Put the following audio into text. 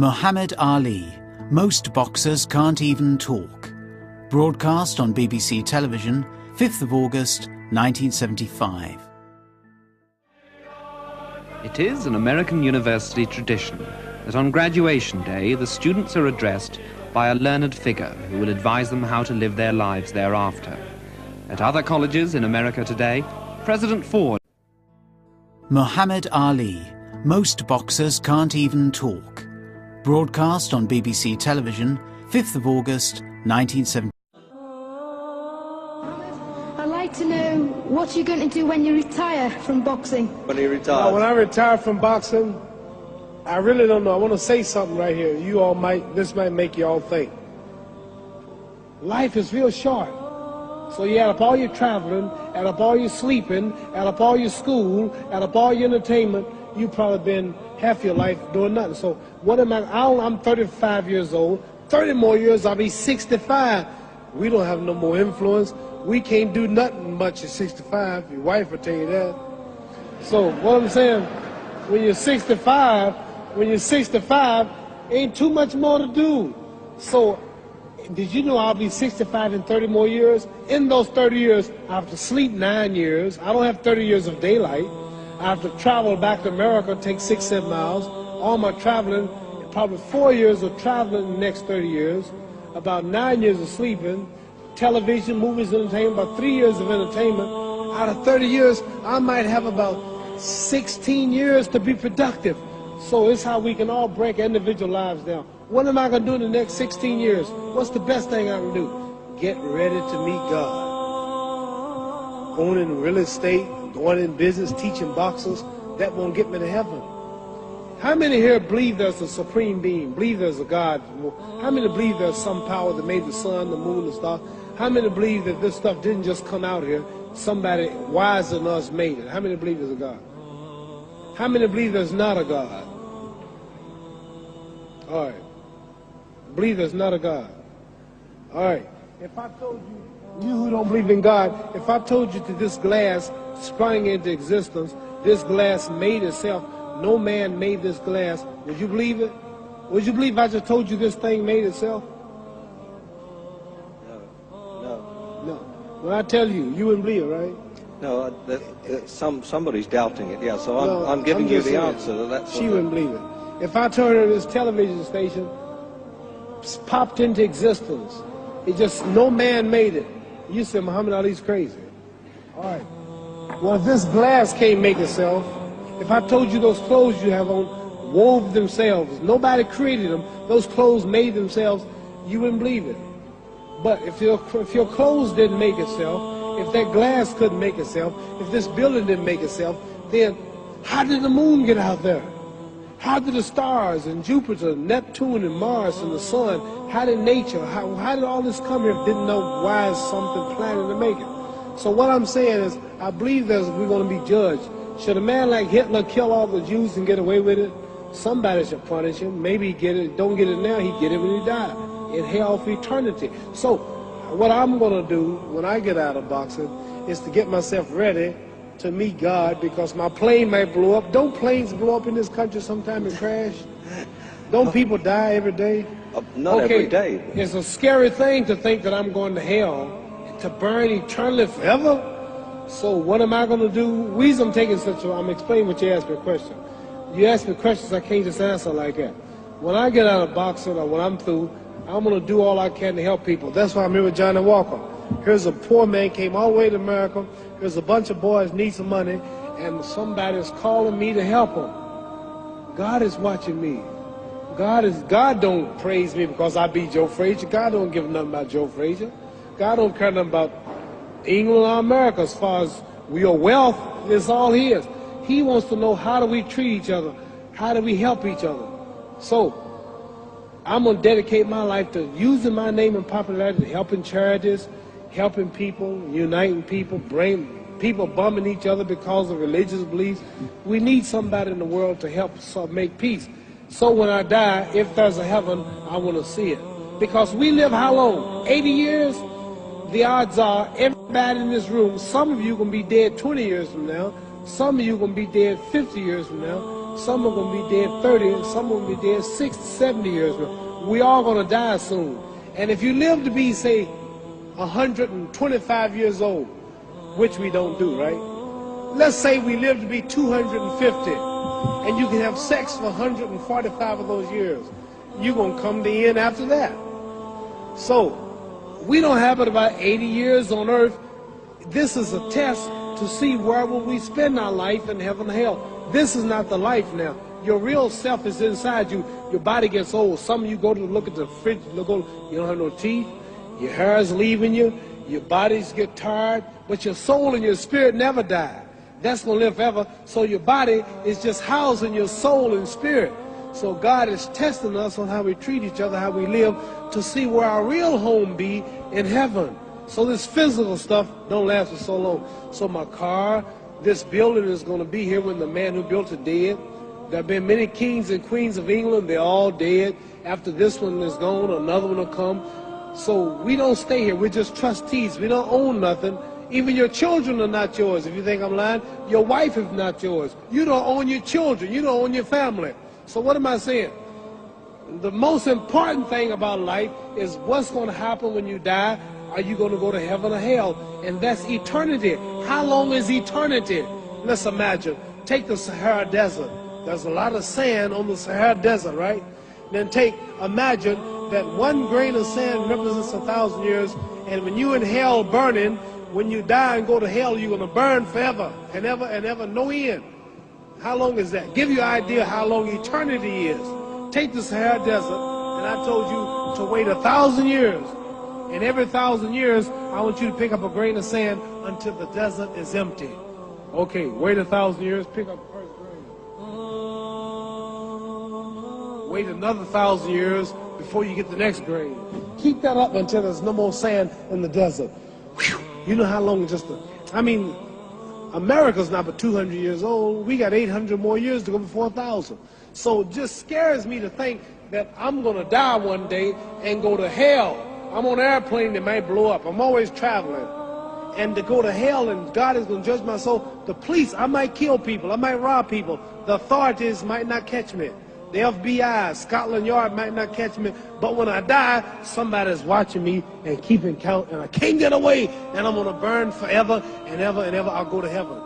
Muhammad Ali, Most Boxers Can't Even Talk. Broadcast on BBC television, 5th of August, 1975. It is an American university tradition that on graduation day the students are addressed by a learned figure who will advise them how to live their lives thereafter. At other colleges in America today, President Ford. Muhammad Ali, Most Boxers Can't Even Talk. Broadcast on BBC television, 5th of August, 1970. I'd like to know what you're going to do when you retire from boxing. When he retires? When I retire from boxing, I really don't know. I want to say something right here. This might make you all think. Life is real short. So you add up all your traveling, add up all your sleeping, add up all your school, add up all your entertainment, you've probably been half your life doing nothing. So what am I'm 35 years old. 30 more years, I'll be 65. We don't have no more influence. We can't do nothing much at 65. Your wife will tell you that. So what I'm saying, when you're 65, ain't too much more to do. So did you know I'll be 65 in 30 more years? In those 30 years, I have to sleep 9 years. I don't have 30 years of daylight. I have to travel back to America, take 6-7 miles. All my traveling, probably 4 years of traveling in the next 30 years, about 9 years of sleeping, television, movies, entertainment, about 3 years of entertainment. Out of 30 years, I might have about 16 years to be productive. So it's how we can all break individual lives down. What am I going to do in the next 16 years? What's the best thing I can do? Get ready to meet God. Going in real estate, going in business, teaching boxers, that won't get me to heaven. How many here believe there's a supreme being, believe there's a God? How many believe there's some power that made the sun, the moon, the stars? How many believe that this stuff didn't just come out here? Somebody wiser than us made it. How many believe there's a God? How many believe there's not a God? All right. Believe there's not a God. All right. If I told you who don't believe in God, if I told you that this glass sprang into existence, this glass made itself, no man made this glass, would you believe it? Would you believe if I just told you this thing made itself? No. When I tell you, you wouldn't believe it, right? No, somebody's doubting it, yeah, so I'm giving you the answer. That's she wouldn't believe it. If I told her this television station popped into existence, it just, no man made it, you said Muhammad Ali's crazy. All right. Well, if this glass can't make itself, if I told you those clothes you have on wove themselves, nobody created them, those clothes made themselves, you wouldn't believe it. But if your clothes didn't make itself, if that glass couldn't make itself, if this building didn't make itself, then how did the moon get out there? How did the stars and Jupiter, Neptune and Mars and the sun, how did nature, how did all this come here if didn't know why is something planning to make it? So what I'm saying is, I believe we're going to be judged. Should a man like Hitler kill all the Jews and get away with it? Somebody should punish him. Maybe he get it, don't get it now, he get it when he died. In hell for eternity. So what I'm going to do when I get out of boxing is to get myself ready to meet God, because my plane might blow up. Don't planes blow up in this country sometime and crash? Don't people die every day? Not every day. It's a scary thing to think that I'm going to hell to burn eternally forever. So what am I going to do? The reason I'm taking I'm explaining what you asked me a question. You ask me questions I can't just answer like that. When I get out of boxing or when I'm through, I'm going to do all I can to help people. That's why I'm here with Johnny Walker. Here's a poor man, came all the way to America. Here's a bunch of boys need some money, and somebody's calling me to help them. God is watching me. God don't praise me because I beat Joe Frazier. God don't give nothing about Joe Frazier. God don't care nothing about England or America as far as your wealth is all his. He wants to know, how do we treat each other? How do we help each other? So I'm going to dedicate my life to using my name and popularity, helping charities, helping people, uniting people, bring people bumming each other because of religious beliefs. We need somebody in the world to help make peace. So when I die, if there's a heaven, I want to see it. Because we live how long? 80 years? The odds are everybody in this room, some of you are going to be dead 20 years from now, some of you are going to be dead 50 years from now, Some are going to be dead 30, and some are going to be dead 60, 70 years. We all going to die soon. And if you live to be, say, 125 years old, which we don't do, right? Let's say we live to be 250, and you can have sex for 145 of those years. You're going to come to the end after that. So, we don't have it about 80 years on earth. This is a test to see where will we spend our life in heaven and hell. This is not the life now. Your real self is inside you. Your body gets old. Some of you go to look at the fridge, you don't have no teeth. Your hair is leaving you. Your bodies get tired. But your soul and your spirit never die. That's going to live forever. So your body is just housing your soul and spirit. So God is testing us on how we treat each other, how we live, to see where our real home be in heaven. So this physical stuff don't last for so long. So my car, this building is going to be here when the man who built it dead. There have been many kings and queens of England. They're all dead. After this one is gone, another one will come. So we don't stay here. We're just trustees. We don't own nothing. Even your children are not yours. If you think I'm lying, your wife is not yours. You don't own your children. You don't own your family. So what am I saying? The most important thing about life is what's going to happen when you die. Are you going to go to heaven or hell? And that's eternity. How long is eternity? Let's imagine. Take the Sahara Desert. There's a lot of sand on the Sahara Desert, right? Then imagine that one grain of sand represents 1,000 years, and when you're in hell burning, when you die and go to hell, you're going to burn forever and ever, no end. How long is that? Give you an idea how long eternity is. Take the Sahara Desert, and I told you to wait 1,000 years. And every 1,000 years, I want you to pick up a grain of sand until the desert is empty. Okay, wait 1,000 years, pick up the first grain. Wait another 1,000 years before you get the next grain. Keep that up until there's no more sand in the desert. Whew. You know how long America's not but 200 years old. We got 800 more years to go before 1,000. So it just scares me to think that I'm going to die one day and go to hell. I'm on an airplane that might blow up. I'm always traveling. And to go to hell and God is going to judge my soul. The police, I might kill people. I might rob people. The authorities might not catch me. The FBI, Scotland Yard might not catch me. But when I die, somebody's watching me and keeping count. And I can't get away. And I'm going to burn forever and ever and ever. I'll go to heaven.